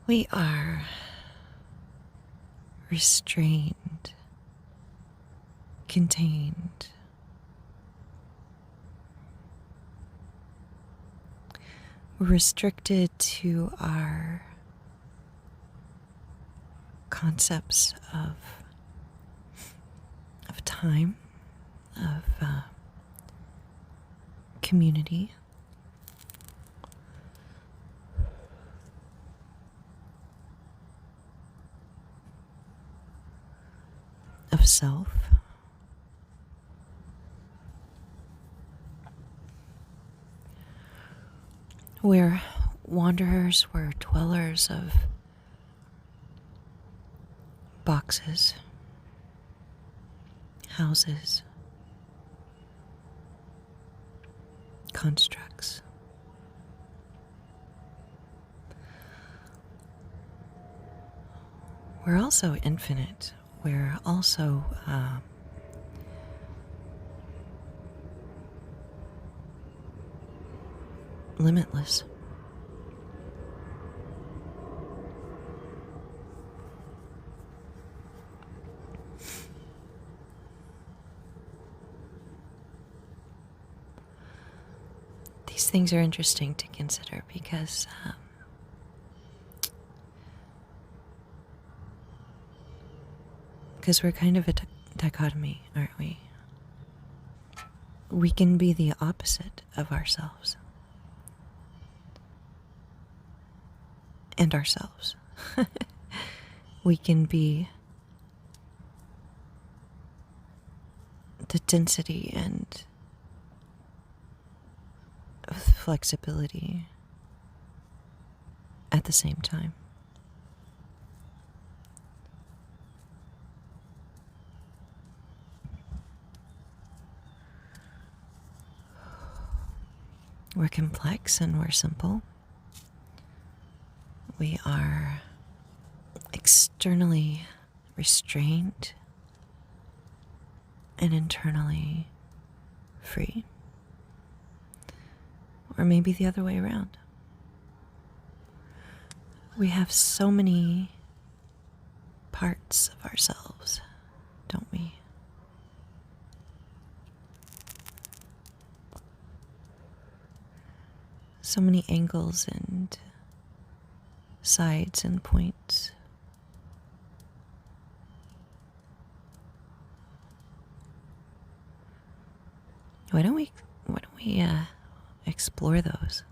We are restrained, contained. We're restricted to our concepts of time, of community, of self. We're wanderers, we're dwellers of boxes, houses, constructs. We're also infinite. We're also limitless. These things are interesting to consider because we're kind of a dichotomy, aren't we? We can be the opposite of ourselves. And ourselves. We can be the density and flexibility at the same time. We're complex and we're simple. We are externally restrained and internally free. Or maybe the other way around. We have so many parts of ourselves, don't we? So many angles and sides and points. Why don't we explore those?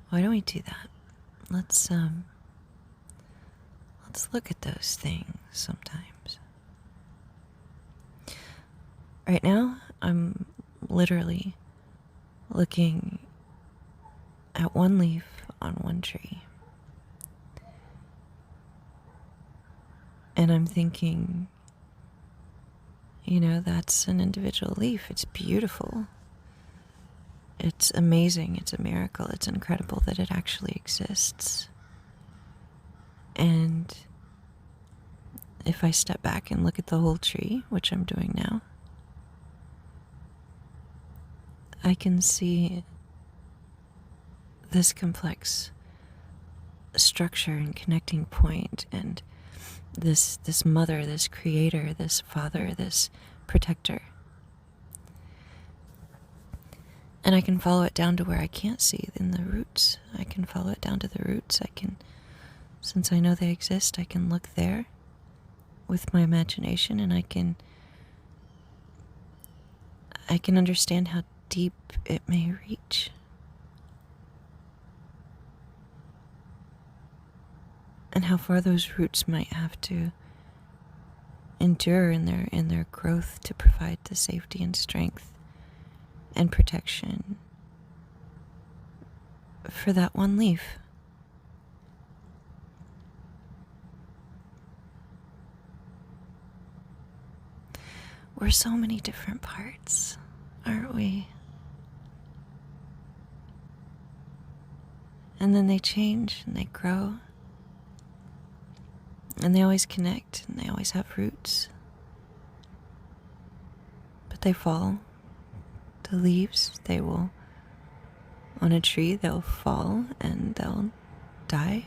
Why don't we do that? Let's look at those things sometimes. Right now, I'm literally looking at one leaf on one tree. And I'm thinking, that's an individual leaf. It's beautiful. It's amazing. It's a miracle. It's incredible that it actually exists. And if I step back and look at the whole tree, which I'm doing now, I can see this complex structure and connecting point, and this mother, this creator, this father, this protector. And I can follow it down to where I can't see in the roots. I can follow it down to the roots. Since I know they exist, I can look there with my imagination, and I can understand how deep it may reach. And how far those roots might have to endure in their growth to provide the safety and strength and protection for that one leaf. We're so many different parts, aren't we? And then they change and they grow. And they always connect and they always have roots. But they fall. The leaves, they will, on a tree, they'll fall and they'll die.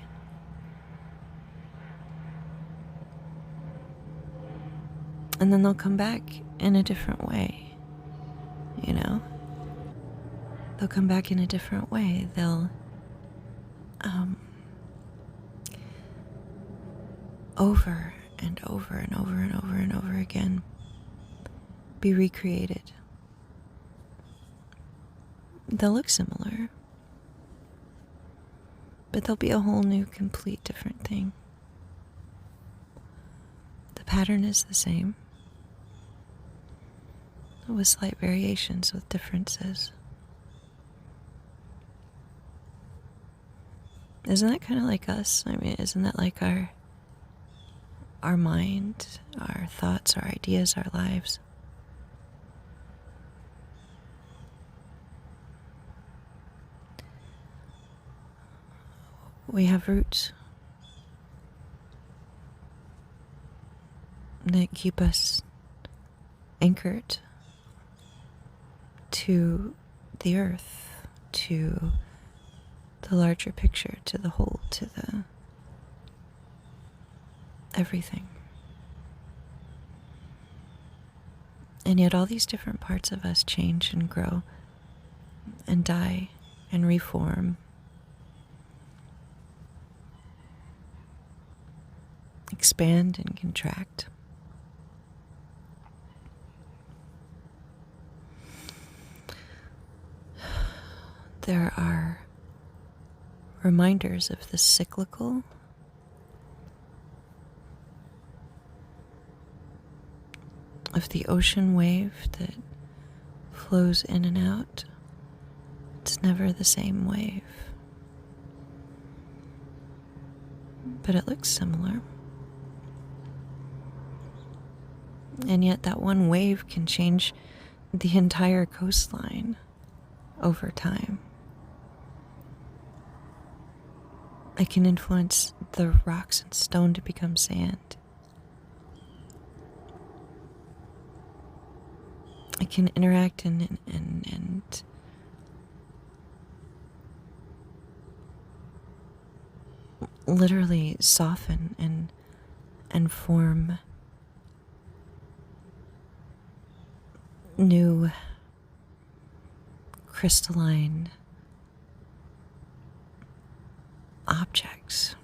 And then they'll come back in a different way, you know? They'll come back in a different way. They'll, over and over and over and over and over again, be recreated. They'll look similar, but they'll be a whole new, complete, different thing. The pattern is the same, with slight variations, with differences. Isn't that kind of like us? I mean, isn't that like our mind, our thoughts, our ideas, our lives? We have roots that keep us anchored to the earth, to the larger picture, to the whole, to the everything. And yet all these different parts of us change and grow and die and reform, expand and contract. There are reminders of the cyclical, of the ocean wave that flows in and out. It's never the same wave, but it looks similar. And yet that one wave can change the entire coastline over time. It can influence the rocks and stone to become sand. It can interact and literally soften and form new crystalline objects.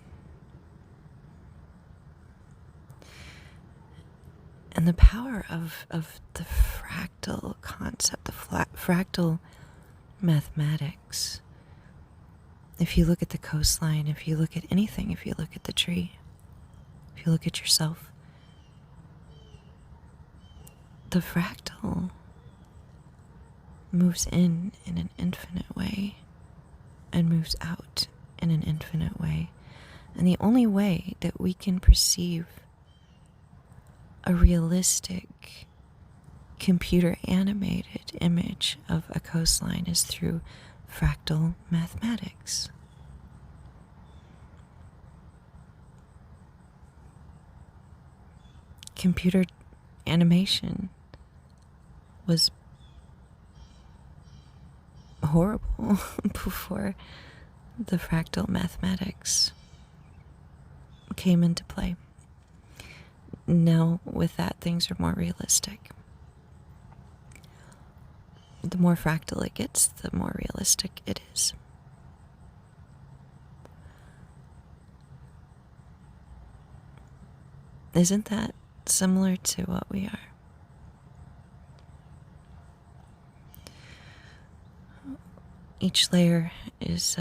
And the power of the fractal concept, the fractal mathematics. If you look at the coastline, if you look at anything, if you look at the tree, if you look at yourself, the fractal moves in an infinite way and moves out in an infinite way. And the only way that we can perceive a realistic computer animated image of a coastline is through fractal mathematics. Computer animation was horrible before the fractal mathematics came into play. Now, with that, things are more realistic. The more fractal it gets, the more realistic it is. Isn't that similar to what we are? Each layer is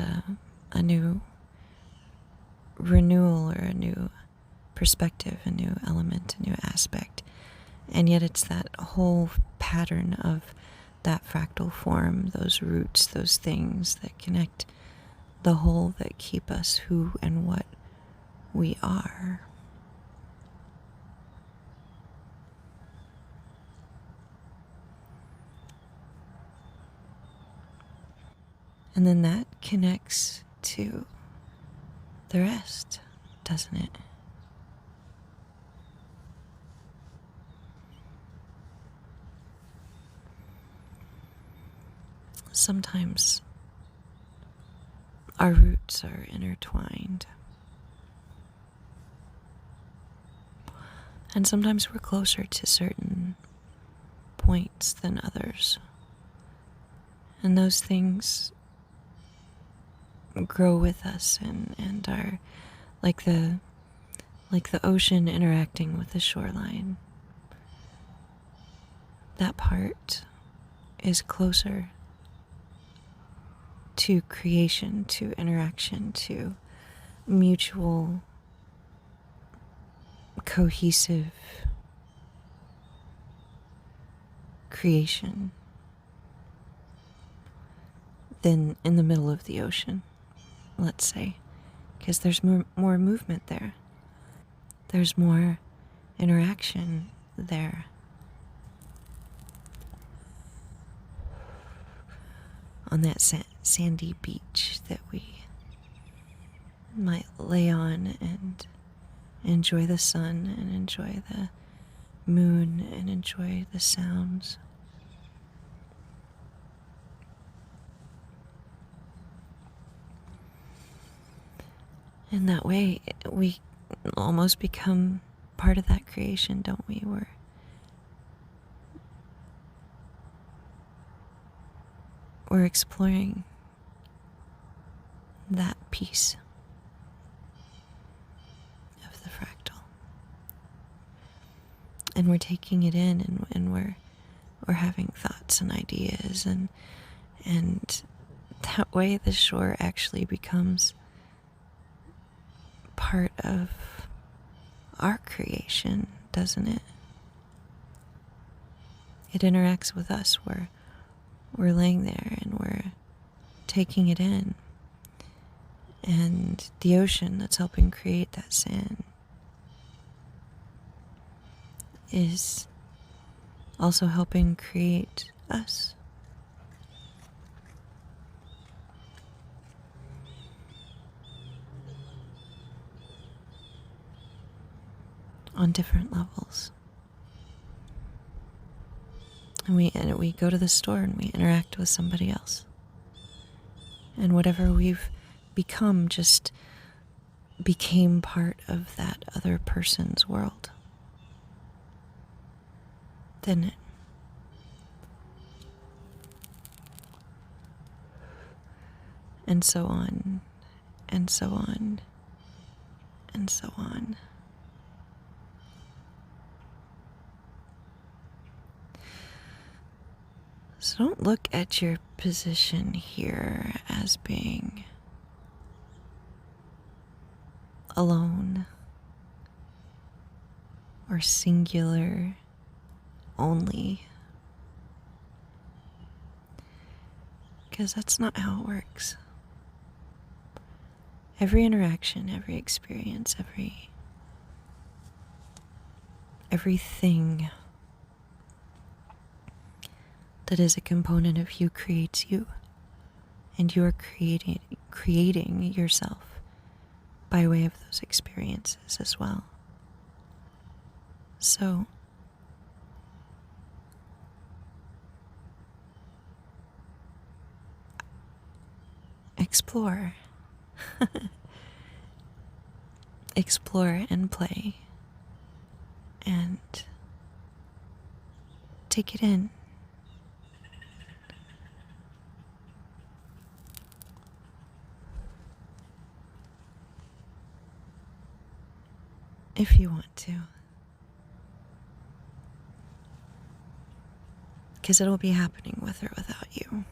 a new renewal or a new perspective, a new element, a new aspect. And yet it's that whole pattern of that fractal form, those roots, those things that connect the whole, that keep us who and what we are. And then that connects to the rest, doesn't it? sometimes our roots are intertwined. And sometimes we're closer to certain points than others. And those things grow with us and are like the ocean interacting with the shoreline. That part is closer to creation, to interaction, to mutual, cohesive creation than in the middle of the ocean, let's say, because there's more movement there. There's more interaction there. On that sandy beach that we might lay on and enjoy the sun and enjoy the moon and enjoy the sounds. In that way, we almost become part of that creation, don't we? We're exploring that piece of the fractal. And we're taking it in, and we're having thoughts and ideas, and that way the shore actually becomes part of our creation, doesn't it? It interacts with us. We're laying there and we're taking it in. And the ocean that's helping create that sand is also helping create us. On different levels. And we go to the store and we interact with somebody else. And whatever we've become just became part of that other person's world. Didn't it? And so on, and so on, and so on. So don't look at your position here as being alone or singular only, because that's not how it works. Every interaction, every experience, everything that is a component of you creates you, and you are creating yourself by way of those experiences as well. So explore. Explore and play and take it in. If you want to. Because it'll be happening with or without you.